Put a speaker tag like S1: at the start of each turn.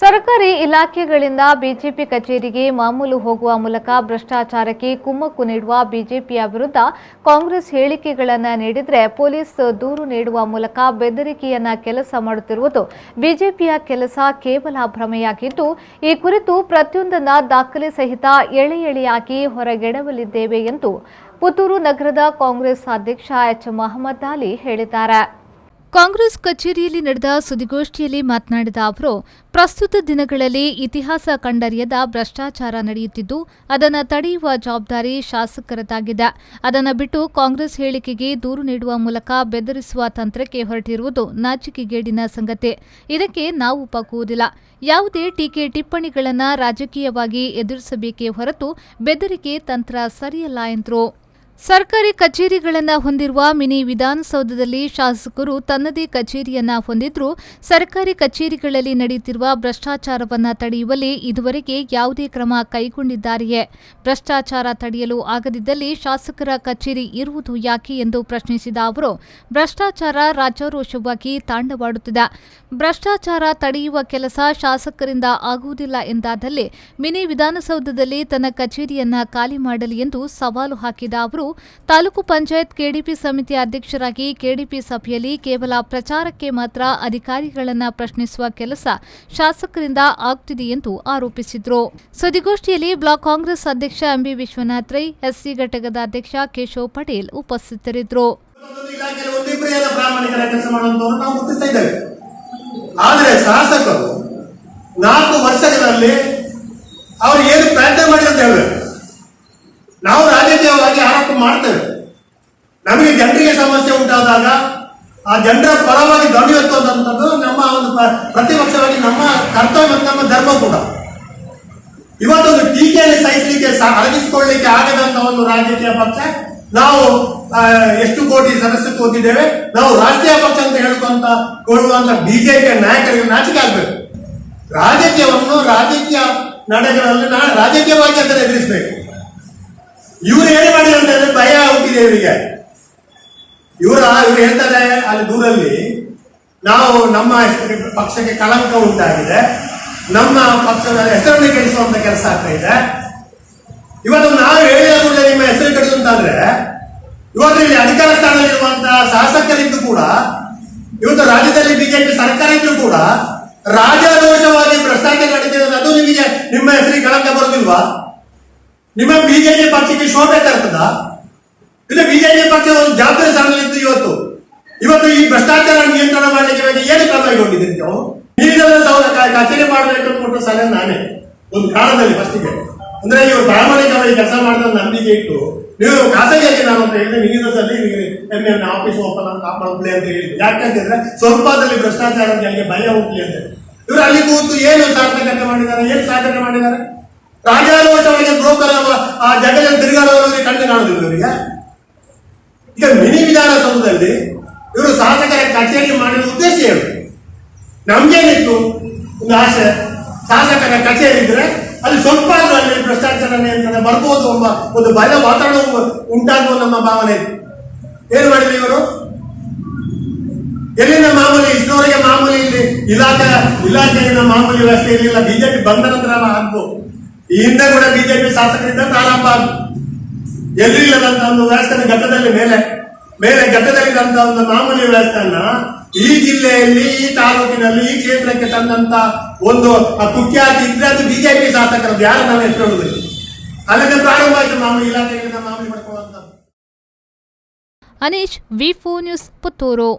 S1: ಸರ್ಕಾರಿ ಇಲಾಖೆಗಳಿಂದ ಬಿಜೆಪಿ ಕಚೇರಿಗೆ ಮಾಮೂಲು ಹೋಗುವ ಮೂಲಕ ಭ್ರಷ್ಟಾಚಾರಕ್ಕೆ ಕುಮ್ಮಕ್ಕು ನೀಡುವ ಬಿಜೆಪಿಯ ವಿರುದ್ಧ ಕಾಂಗ್ರೆಸ್ ಹೇಳಿಕೆಗಳನ್ನು ನೀಡಿದರೆ ಪೊಲೀಸ್ ದೂರು ನೀಡುವ ಮೂಲಕ ಬೆದರಿಕೆಯನ್ನ ಕೆಲಸ ಮಾಡುತ್ತಿರುವುದು ಬಿಜೆಪಿಯ ಕೆಲಸ ಕೇವಲ ಭ್ರಮೆಯಾಗಿದ್ದು, ಈ ಕುರಿತು ಪ್ರತಿಯೊಂದನ್ನ ದಾಖಲೆ ಸಹಿತ ಎಳೆಯಾಗಿ ಹೊರಗೆಡವಲಿದ್ದೇವೆ ಎಂದು ಪುತ್ತೂರು ನಗರದ ಕಾಂಗ್ರೆಸ್ ಅಧ್ಯಕ್ಷ ಎಚ್ ಮಹಮ್ಮದ್ ಅಲಿ ಹೇಳಿದ್ದಾರೆ. ಕಾಂಗ್ರೆಸ್ ಕಚೇರಿಯಲ್ಲಿ ನಡೆದ ಸುದ್ದಿಗೋಷ್ಠಿಯಲ್ಲಿ ಮಾತನಾಡಿದ ಅವರು, ಪ್ರಸ್ತುತ ದಿನಗಳಲ್ಲಿ ಇತಿಹಾಸ ಕಂಡರಿಯದ ಭ್ರಷ್ಟಾಚಾರ ನಡೆಯುತ್ತಿದ್ದು, ಅದನ್ನು ತಡೆಯುವ ಜವಾಬ್ದಾರಿ ಶಾಸಕರದಾಗಿದೆ. ಅದನ್ನು ಬಿಟ್ಟು ಕಾಂಗ್ರೆಸ್ ಹೇಳಿಕೆಗೆ ದೂರು ನೀಡುವ ಮೂಲಕ ಬೆದರಿಸುವ ತಂತ್ರಕ್ಕೆ ಹೊರಟಿರುವುದು ನಾಚಿಕೆಗೇಡಿನ ಸಂಗತಿ. ಇದಕ್ಕೆ ನಾವು ಬಗ್ಗುವುದಿಲ್ಲ. ಯಾವುದೇ ಟೀಕೆ ಟಿಪ್ಪಣಿಗಳನ್ನು ರಾಜಕೀಯವಾಗಿ ಎದುರಿಸಬೇಕೇ ಹೊರತು ಬೆದರಿಕೆ ತಂತ್ರ ಸರಿಯಲ್ಲ ಎಂದರು. ಸರ್ಕಾರಿ ಕಚೇರಿಗಳನ್ನು ಹೊಂದಿರುವ ಮಿನಿ ವಿಧಾನಸೌಧದಲ್ಲಿ ಶಾಸಕರು ತನ್ನದೇ ಕಚೇರಿಯನ್ನ ಹೊಂದಿದ್ರೂ ಸರ್ಕಾರಿ ಕಚೇರಿಗಳಲ್ಲಿ ನಡೆಯುತ್ತಿರುವ ಭ್ರಷ್ಟಾಚಾರವನ್ನು ತಡೆಯುವಲ್ಲಿ ಇದುವರೆಗೆ ಯಾವುದೇ ಕ್ರಮ ಕೈಗೊಂಡಿದ್ದಾರೆಯೇ? ಭ್ರಷ್ಟಾಚಾರ ತಡೆಯಲು ಆಗದಿದ್ದಲ್ಲಿ ಶಾಸಕರ ಕಚೇರಿ ಇರುವುದು ಯಾಕೆ ಎಂದು ಪ್ರಶ್ನಿಸಿದ ಅವರು, ಭ್ರಷ್ಟಾಚಾರ ರಾಜಾರೋಷವಾಗಿ ತಾಂಡವಾಡುತ್ತಿದೆ. ಭ್ರಷ್ಟಾಚಾರ ತಡೆಯುವ ಕೆಲಸ ಶಾಸಕರಿಂದ ಆಗುವುದಿಲ್ಲ ಎಂದಾದಲ್ಲಿ ಮಿನಿ ವಿಧಾನಸೌಧದಲ್ಲಿ ತನ್ನ ಕಚೇರಿಯನ್ನ ಖಾಲಿ ಮಾಡಲಿ ಎಂದು ಸವಾಲು ಹಾಕಿದ ಅವರು, ತಾಲೂಕು ಪಂಚಾಯತ್ ಕೆಡಿಪಿ ಸಮಿತಿ ಅಧ್ಯಕ್ಷರಾಗಿ ಕೆಡಿಪಿ ಸಭೆಯಲ್ಲಿ ಕೇವಲ ಪ್ರಚಾರಕ್ಕೆ ಮಾತ್ರ ಅಧಿಕಾರಿಗಳನ್ನು ಪ್ರಶ್ನಿಸುವ ಕೆಲಸ ಶಾಸಕರಿಂದ ಆಗುತ್ತಿದೆ ಎಂದು ಆರೋಪಿಸಿದರು. ಸುದ್ದಿಗೋಷ್ಠಿಯಲ್ಲಿ ಬ್ಲಾಕ್ ಕಾಂಗ್ರೆಸ್ ಅಧ್ಯಕ್ಷ ಎಂಬಿ ವಿಶ್ವನಾಥ್ ರೈ, ಎಸ್ಸಿ ಘಟಕದ ಅಧ್ಯಕ್ಷ ಕೇಶವ್ ಪಟೇಲ್ ಉಪಸ್ಥಿತರಿದ್ದರು.
S2: ಆದರೆ ಶಾಸಕರು 4 ವರ್ಷಗಳಲ್ಲಿ ಅವರು ಏನು ಪ್ರಯತ್ನ ಮಾಡಿ ಅಂತ ಹೇಳಬೇಕು. ನಾವು ರಾಜಕೀಯವಾಗಿ ಆರೋಪ ಮಾಡ್ತೇವೆ. ನಮಗೆ ಜನರಿಗೆ ಸಮಸ್ಯೆ ಉಂಟಾದಾಗ ಆ ಜನರ ಪರವಾಗಿ ಧ್ವನಿ ಎತ್ತುವಂಥದ್ದು ನಮ್ಮ ಒಂದು ಪ್ರತಿಪಕ್ಷವಾಗಿ ನಮ್ಮ ಕರ್ತವ್ಯ ಮತ್ತು ನಮ್ಮ ಧರ್ಮ ಕೂಡ. ಇವತ್ತೊಂದು ಟೀಕೆಯಲ್ಲಿ ಸಹಿಸಲಿಕ್ಕೆ ಅಡಗಿಸಿಕೊಳ್ಳಲಿಕ್ಕೆ ಆಗದಂತ ಒಂದು ರಾಜಕೀಯ ಪಕ್ಷ ನಾವು ಎಷ್ಟು ಕೋಟಿ ಸದಸ್ಯತ್ವ ಹೊಂದಿದ್ದೇವೆ, ನಾವು ರಾಷ್ಟ್ರೀಯ ಪಕ್ಷ ಅಂತ ಹೇಳುವಂತ ಬಿಜೆಪಿಯ ನಾಯಕರಿಗೆ ನಾಚಿಕೆ ಆಗ್ಬೇಕು. ರಾಜಕೀಯವನ್ನು ರಾಜಕೀಯ ನಡೆಗಳಲ್ಲಿ ರಾಜಕೀಯವಾಗಿ ಅದನ್ನು ಎದುರಿಸಬೇಕು. ಇವರು ಏನು ಮಾಡಿದ್ರು ಅಂತ ಹೇಳಿದ್ರೆ ಭಯ ಹುಟ್ಟಿದೆ ಇವರಿಗೆ. ಇವರು ಹೇಳ್ತಾರೆ ಅಲ್ಲಿ ದೂರಲ್ಲಿ ನಾವು ನಮ್ಮ ಪಕ್ಷಕ್ಕೆ ಕಳಂಕ ಉಂಟಾಗಿದೆ, ನಮ್ಮ ಪಕ್ಷದ ಹೆಸರನ್ನು ಕೆಡಿಸುವಂತ ಕೆಲಸ ಆಗ್ತಾ ಇದೆ. ಇವತ್ತು ನಾವು ಹೇಳಿದ ಕೂಡಲೇ ನಿಮ್ಮ ಹೆಸರು ಕೆಡಿಸು ಅಂತಾದ್ರೆ ಇವತ್ತು ಇಲ್ಲಿ ಅಧಿಕಾರ ಸ್ಥಾನದಲ್ಲಿರುವಂತಹ ಶಾಸಕರಿದ್ದು ಕೂಡ, ಇವತ್ತು ರಾಜ್ಯದಲ್ಲಿ ಬಿಜೆಪಿ ಸರ್ಕಾರ ಇದ್ದು ಕೂಡ ರಾಜಾರೋಷವಾಗಿ ಭ್ರಷ್ಟಾಚಾರ ನಡೀತಿದೆ. ಅದು ನಿಮಗೆ ನಿಮ್ಮ ಹೆಸರಿಗೆ ಕಳಂಕ ಬರೋದಿಲ್ವಾ? ನಿಮ್ಮ ಬಿಜೆಪಿ ಪಕ್ಷಕ್ಕೆ ಶೋಭೆ ತರ್ತದ? ಇದು ಬಿಜೆಪಿ ಪಕ್ಷ ಒಂದು ಜವಾಬ್ದಾರಿ ಸ್ಥಾನದಲ್ಲಿದ್ದು ಇವತ್ತು ಈ ಭ್ರಷ್ಟಾಚಾರ ನಿಯಂತ್ರಣ ಮಾಡಲಿಕ್ಕೆ ಏನು ಕ್ರಮ ಕೈಗೊಂಡಿದ್ದೀರಿ ನೀವು? ಕಚೇರಿ ಮಾಡಬೇಕು ಕೊಟ್ಟು ಸಲಹೆ ನಾನೇ ಒಂದು ಕಾಲದಲ್ಲಿ ಫಸ್ಟಿಗೆ, ಅಂದ್ರೆ ಇವರು ಪ್ರಾಮಾಣಿಕವಾಗಿ ಕೆಲಸ ಮಾಡಿದ ನಂಬಿಕೆ ಇಟ್ಟು ನೀವು ಖಾಸಗಿಯಾಗಿ ನಾನು ಅಂತ ಹೇಳಿದ್ರೆ ನಿಮಗೆ ಆಫೀಸ್ ಓಪನ್ ಮಾಡಲಿ ಅಂತ ಹೇಳಿದ್ರು. ಯಾಕಂತಂದ್ರೆ ಸ್ವಲ್ಪದಲ್ಲಿ ಭ್ರಷ್ಟಾಚಾರ ನನಗೆ ಭಯ ಹೋಗ್ಲಿ ಅಂತ ಇವರು ಅಲ್ಲಿ ಕೂತು ಏನು ಸಾರ್ಥಕತೆ ಮಾಡಿದ್ದಾರೆ, ರಾಜಾರೋಷವಾಗಿ ಬ್ರೋಕರ್ ಆ ಜಗದಲ್ಲಿ ತಿರುಗಾಡೋರಲ್ಲಿ ಕಂಡು ಕಾಣುದಿಲ್ಲ ಇವರಿಗೆ. ಈಗ ಮಿನಿ ವಿಧಾನಸೌಧದಲ್ಲಿ ಇವರು ಶಾಸಕರ ಕಚೇರಿ ಮಾಡಿದ ಉದ್ದೇಶ ಏನು? ನಮ್ಗೇನಿತ್ತು ಒಂದು ಆಸೆ, ಶಾಸಕರ ಕಚೇರಿ ಇದ್ರೆ ಅಲ್ಲಿ ಸ್ವಲ್ಪ ಅಲ್ಲಿ ಭ್ರಷ್ಟಾಚಾರ ನಿಯಂತ್ರಣ ಬರ್ಬೋದು ಎಂಬ ಒಂದು ಭಯ ವಾತಾವರಣ ಉಂಟಾಗುವ ನಮ್ಮ ಭಾವನೆ ಇತ್ತು. ಏನು ಮಾಡಿದ್ರು ಇವರು? ಎಲ್ಲಿನ ಮಾಮೂಲಿ ಇಷ್ಟವರೆಗೆ ಮಾಮೂಲಿ ಇಲ್ಲಿ ಇಲಾಖೆಯಿಂದ ಮಾಮೂಲಿ ವ್ಯವಸ್ಥೆ ಇರಲಿಲ್ಲ. ಬಿಜೆಪಿ ಬಂದ ನಂತರ ಆಗ್ಬೋದು. ಈ ಹಿಂದೆ ಕೂಡ ಬಿಜೆಪಿ ಶಾಸಕರಿಂದ ಪ್ರಾರಂಭ ಆಗುತ್ತೆ. ಎಲ್ಲಿಲ್ಲದಂತ ಒಂದು ವ್ಯವಸ್ಥೆ ಘಟ್ಟದಲ್ಲಿ ಮೇಲೆ ಘಟ್ಟದಲ್ಲಿದ್ದಂತ ಒಂದು ಮಾಮೂಲಿ ವ್ಯವಸ್ಥೆಯನ್ನ ಈ ಜಿಲ್ಲೆಯಲ್ಲಿ, ಈ ತಾಲೂಕಿನಲ್ಲಿ, ಈ ಕ್ಷೇತ್ರಕ್ಕೆ ತಂದಂತ ಒಂದು ಕುಖ್ಯಾತಿ ಇದ್ರೆ ಅದು ಬಿಜೆಪಿ ಶಾಸಕರದ್ದು. ಯಾರು ನಾವು ಹೆಸರು ಹೇಳುವುದಿಲ್ಲ. ಅಲ್ಲಿಂದ ಪ್ರಾರಂಭ ಆಯಿತು ಮಾಮೂಲಿ ಇಲಾಖೆಗಳಿಂದ ಮಾಮೂಲಿ ಪಡ್ಕೊಳ್ಳುವಂತ.
S1: ಅನೀಶ್, ವಿ4 ನ್ಯೂಸ್, ಪುತ್ತೂರು.